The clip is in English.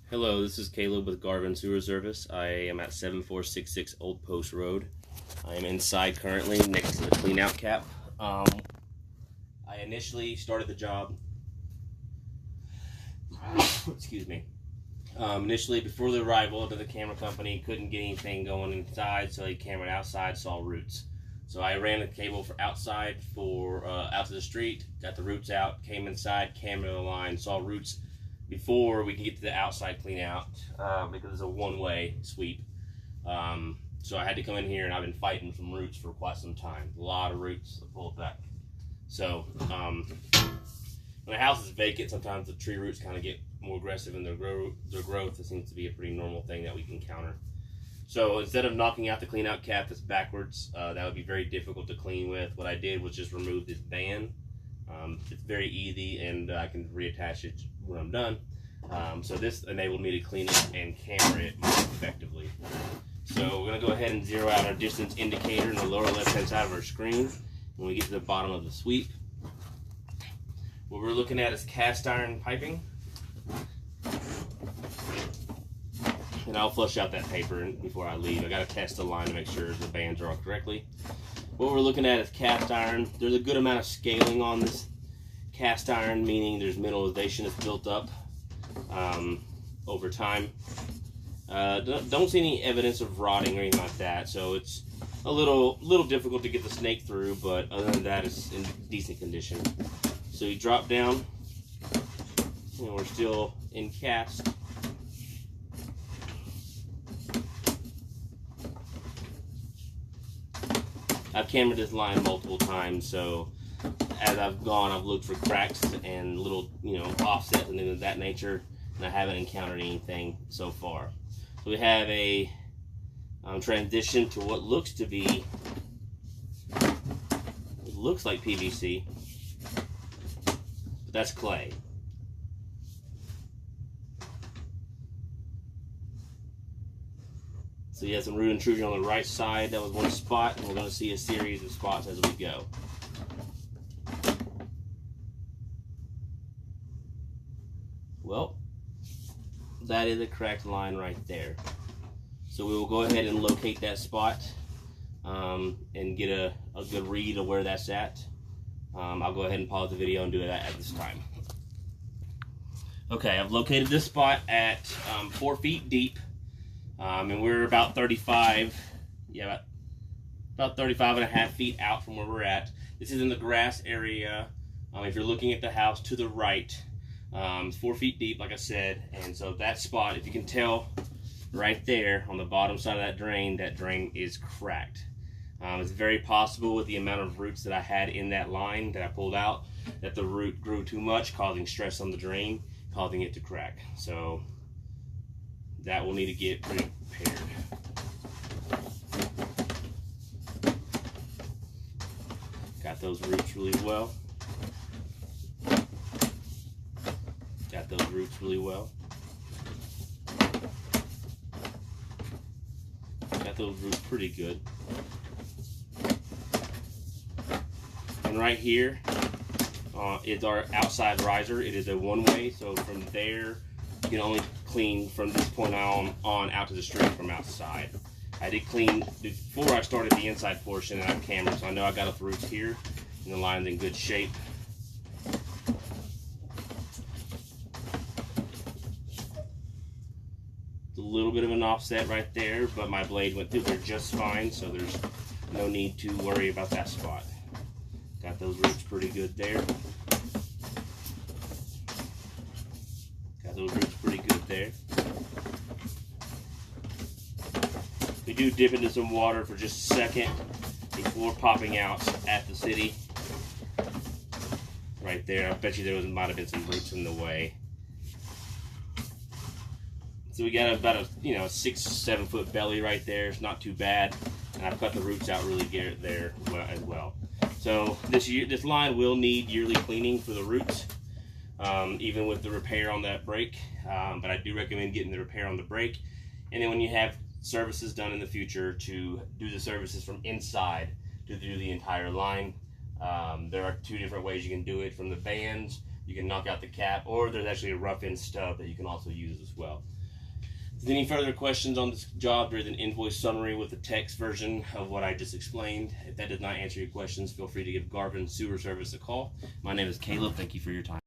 Hello, this is Caleb with Garvin Sewer Service. I am at 7466 Old Post Road. I am inside currently next to the clean out cap. I initially started the job, excuse me, initially before the arrival of the camera company, couldn't get anything going inside, so they cameraed outside, saw roots. So I ran the cable for outside out to the street, got the roots out, came inside, cameraed the line, saw roots before we can get to the outside clean out because it's a one-way sweep. So I had to come in here, and I've been fighting some roots for quite some time. A lot of roots to pull it back. So when a house is vacant, sometimes the tree roots kind of get more aggressive in their growth. It seems to be a pretty normal thing that we can counter. So instead of knocking out the clean out cap that's backwards, that would be very difficult to clean with. What I did was just remove this band. It's very easy, and I can reattach it when I'm done. So this enabled me to clean it and camera it more effectively. So we're going to go ahead and zero out our distance indicator in the lower left hand side of our screen when we get to the bottom of the sweep. What we're looking at is cast iron piping. And I'll flush out that paper before I leave. I got to test the line to make sure the bands are all correctly. What we're looking at is cast iron. There's a good amount of scaling on this cast iron, meaning there's mineralization that's built up over time. Don't see any evidence of rotting or anything like that, so it's a little difficult to get the snake through, but other than that, it's in decent condition. So you drop down, and we're still in cast. I've cambered this line multiple times, so as I've gone, I've looked for cracks and little, offsets and things of that nature, and I haven't encountered anything so far. So we have a transition to what looks to be, it looks like PVC, but that's clay. So you have some root intrusion on the right side. That was one spot, and we're going to see a series of spots as we go. Well, that is a cracked line right there. So we will go ahead and locate that spot and get a good read of where that's at. I'll go ahead and pause the video and do that at this time. Okay, I've located this spot at 4 feet deep. And we're about 35, about 35 and a half feet out from where we're at. This is in the grass area. If you're looking at the house to the right, it's 4 feet deep, like I said. And so that spot, if you can tell right there on the bottom side of that drain is cracked. It's very possible with the amount of roots that I had in that line that I pulled out, that the root grew too much, causing stress on the drain, causing it to crack. So that will need to get repaired. Got those roots really well. Got those roots really well. Got those roots pretty good. And right here is our outside riser. It is a one-way, so from there you can only clean from this point on out to the street from outside. I did clean before I started the inside portion, and I've cambered, so I know I got enough roots here, and the line's in good shape. It's a little bit of an offset right there, but my blade went through there just fine, so there's no need to worry about that spot. Got those roots pretty good there. Those roots pretty good there. We do dip into some water for just a second before popping out at the city. Right there. I bet you there might have been some roots in the way. So we got about a 6-7 foot belly right there. It's not too bad, and I've cut the roots out really good there as well. So this line will need yearly cleaning for the roots. Even with the repair on that brake, but I do recommend getting the repair on the brake. And then when you have services done in the future, to do the services from inside to do the entire line. There are 2 different ways you can do it, from the bands you can knock out the cap, or there's actually a rough end stub that you can also use as well. If there's any further questions on this job, there's an invoice summary with the text version of what I just explained. If that did not answer your questions, feel free to give Garvin Sewer Service a call. My name is Caleb. Thank you for your time.